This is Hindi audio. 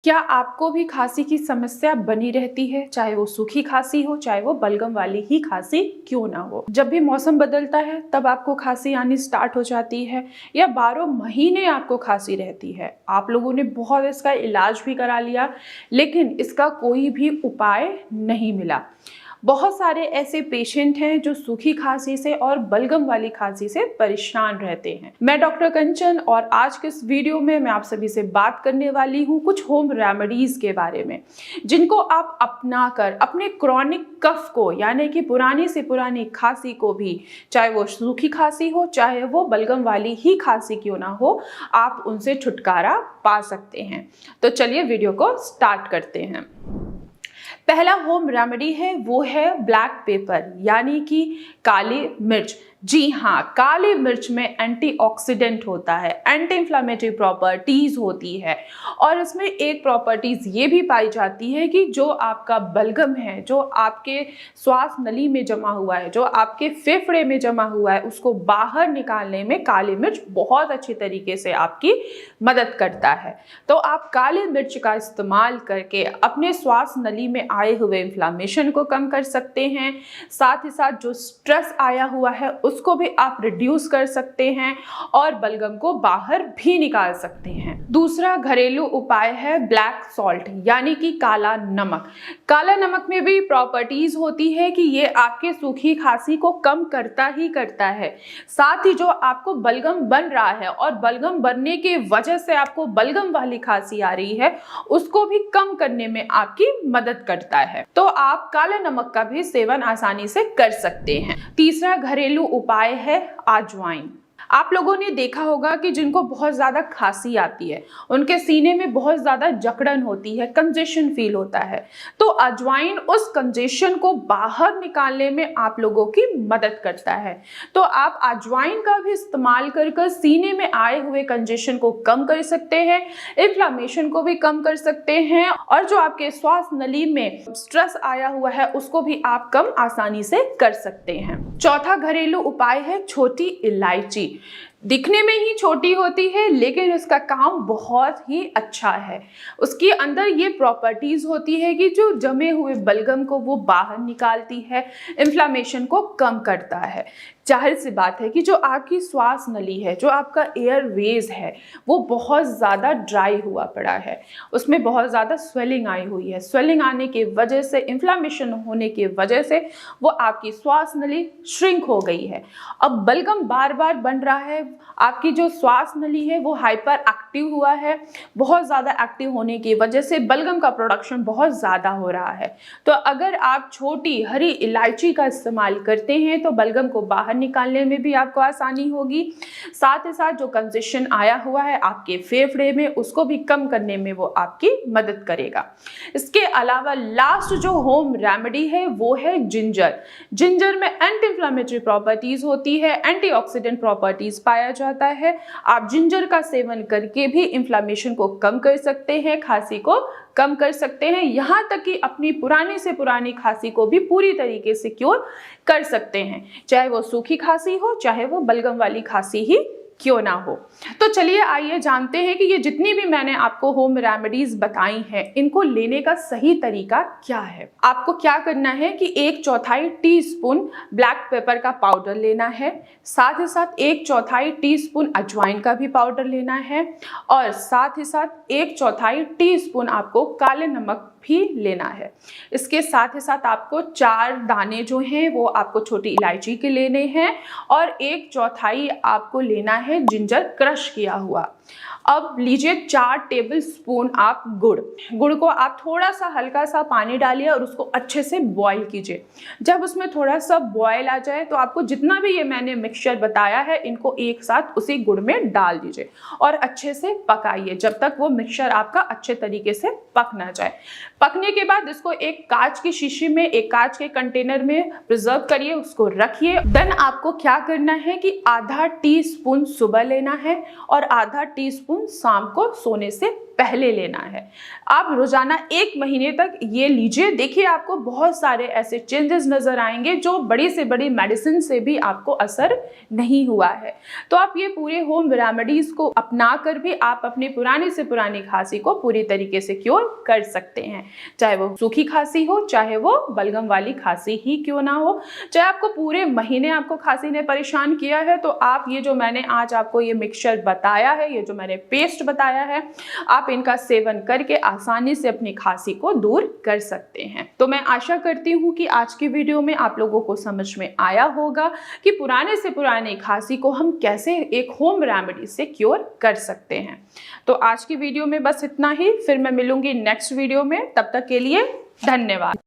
क्या आपको भी खांसी की समस्या बनी रहती है, चाहे वो सूखी खांसी हो, चाहे वो बलगम वाली ही खांसी क्यों ना हो? जब भी मौसम बदलता है तब आपको खांसी आनी स्टार्ट हो जाती है या 12 महीने आपको खांसी रहती है। आप लोगों ने बहुत इसका इलाज भी करा लिया, लेकिन इसका कोई भी उपाय नहीं मिला। बहुत सारे ऐसे पेशेंट हैं जो सूखी खांसी से और बलगम वाली खांसी से परेशान रहते हैं। मैं डॉक्टर कंचन और आज के इस वीडियो में मैं आप सभी से बात करने वाली हूँ कुछ होम रेमेडीज के बारे में, जिनको आप अपना कर अपने क्रॉनिक कफ को, यानी कि पुरानी से पुरानी खांसी को भी, चाहे वो सूखी खांसी हो चाहे वो बलगम वाली ही खांसी क्यों ना हो, आप उनसे छुटकारा पा सकते हैं। तो चलिए वीडियो को स्टार्ट करते हैं। पहला होम रेमेडी है वो है ब्लैक पेपर, यानी कि काली मिर्च। जी हाँ, काली मिर्च में एंटीऑक्सीडेंट होता है, एंटी इंफ्लेमेटरी प्रॉपर्टीज होती है और इसमें एक प्रॉपर्टीज ये भी पाई जाती है कि जो आपका बलगम है, जो आपके श्वास नली में जमा हुआ है, जो आपके फेफड़े में जमा हुआ है, उसको बाहर निकालने में काली मिर्च बहुत अच्छी तरीके से आपकी मदद करता है। तो आप काली मिर्च का इस्तेमाल करके अपने श्वास नली में आए हुए इन्फ्लामेशन को कम कर सकते हैं। साथ ही साथ जो स्ट्रेस आया हुआ है उसको भी आप रिड्यूस कर सकते हैं और बलगम को बाहर भी निकाल सकते हैं। दूसरा घरेलू उपाय है ब्लैक सॉल्ट, यानी कि काला नमक। काला नमक में भी प्रॉपर्टीज होती है कि ये आपके सूखी खांसी को कम करता ही करता है। साथ ही जो आपको बलगम बन रहा है और बलगम बनने की वजह से आपको बलगम वाली खांसी आ रही है, उसको भी कम करने में आपकी मदद करता है। तो आप काले नमक का भी सेवन आसानी से कर सकते हैं। तीसरा घरेलू उपाय है अजवाइन। आप लोगों ने देखा होगा कि जिनको बहुत ज़्यादा खांसी आती है, उनके सीने में बहुत ज़्यादा जकड़न होती है, कंजेशन फील होता है, तो अजवाइन उस कंजेशन को बाहर निकालने में आप लोगों की मदद करता है। तो आप अजवाइन का भी इस्तेमाल कर सीने में आए हुए कंजेशन को कम कर सकते हैं, इन्फ्लामेशन को भी कम कर सकते हैं और जो आपके श्वास नली में स्ट्रेस आया हुआ है उसको भी आप कम आसानी से कर सकते हैं। चौथा घरेलू उपाय है छोटी इलायची। दिखने में ही छोटी होती है लेकिन उसका काम बहुत ही अच्छा है। उसके अंदर ये प्रॉपर्टीज होती है कि जो जमे हुए बलगम को वो बाहर निकालती है, इन्फ्लामेशन को कम करता है। जाहिर सी बात है कि जो आपकी श्वास नली है, जो आपका एयरवेज है, वो बहुत ज़्यादा ड्राई हुआ पड़ा है, उसमें बहुत ज़्यादा स्वेलिंग आई हुई है। स्वेलिंग आने की वजह से, इन्फ्लामेशन होने की वजह से वो आपकी श्वास नली श्रिंक हो गई है। अब बलगम बार बार बन रहा है, आपकी जो श्वास नली है वो हाइपर एक्टिव हुआ है, बहुत ज़्यादा एक्टिव होने की वजह से बलगम का प्रोडक्शन बहुत ज़्यादा हो रहा है। तो अगर आप छोटी हरी इलायची का इस्तेमाल करते हैं तो बलगम को बाहर निकालने में भी आपको आसानी होगी। साथ ही साथ जो कंजेशन आया हुआ है आपके फेफड़े में, उसको भी कम करने में वो आपकी मदद करेगा। इसके अलावा लास्ट जो होम रेमेडी है वो है जिंजर। जिंजर में एंटी इंफ्लेमेटरी प्रॉपर्टीज होती है, एंटीऑक्सीडेंट प्रॉपर्टीज पाया जाता है। आप जिंजर का सेवन करके भी इन्फ्लामेशन को कम कर सकते हैं, खांसी को कम कर सकते हैं, यहाँ तक कि अपनी पुरानी से पुरानी खांसी को भी पूरी तरीके से क्योर कर सकते हैं, चाहे वो सूखी खांसी हो चाहे वो बलगम वाली खांसी ही क्यों ना हो। तो चलिए आइए जानते हैं कि ये जितनी भी मैंने आपको होम रेमेडीज बताई हैं, इनको लेने का सही तरीका क्या है। आपको क्या करना है कि 1/4 टीस्पून ब्लैक पेपर का पाउडर लेना है, साथ ही साथ 1/4 टीस्पून अजवाइन का भी पाउडर लेना है और साथ ही साथ 1/4 टीस्पून आपको काले नमक भी लेना है। इसके साथ ही साथ आपको 4 दाने जो हैं वो आपको छोटी इलायची के लेने हैं और 1/4 आपको लेना है जिंजर क्रश किया हुआ। अब लीजिए 4 टेबल स्पून आप गुड़ को आप थोड़ा सा हल्का सा पानी डालिए और उसको अच्छे से बॉईल कीजिए। जब उसमें थोड़ा सा बॉयल आ जाए तो आपको जितना भी ये मैंने मिक्सचर बताया है इनको एक साथ उसी गुड़ में डाल दीजिए और अच्छे से पकाइए जब तक वो मिक्सचर आपका अच्छे तरीके से पक ना जाए। पकने के बाद इसको एक कांच की शीशी में, एक कांच के कंटेनर में प्रिजर्व करिए, उसको रखिए। देन आपको क्या करना है कि आधा टीस्पून सुबह लेना है और आधा टीस्पून शाम को सोने से पहले लेना है। आप रोजाना 1 महीने तक ये लीजिए, देखिए आपको बहुत सारे ऐसे चेंजेस नजर आएंगे जो बड़ी से बड़ी मेडिसिन से भी आपको असर नहीं हुआ है। तो आप ये पूरे होम रेमेडीज को अपना कर भी आप अपनी पुरानी से पुरानी खांसी को पूरी तरीके से क्योर कर सकते हैं, चाहे वो सूखी खांसी हो, चाहे वो बलगम वाली खांसी ही क्यों ना हो। चाहे आपको पूरे महीने आपको खांसी ने परेशान किया है, तो आप ये जो मैंने आज आपको ये मिक्सचर बताया है, ये जो मैंने पेस्ट बताया है, आप इनका सेवन करके आसानी से अपनी खांसी को दूर कर सकते हैं। तो मैं आशा करती हूँ कि आज की वीडियो में आप लोगों को समझ में आया होगा कि पुराने से पुराने खांसी को हम कैसे एक होम रेमेडी से क्योर कर सकते हैं। तो आज की वीडियो में बस इतना ही, फिर मैं मिलूंगी नेक्स्ट वीडियो में। तब तक के लिए धन्यवाद।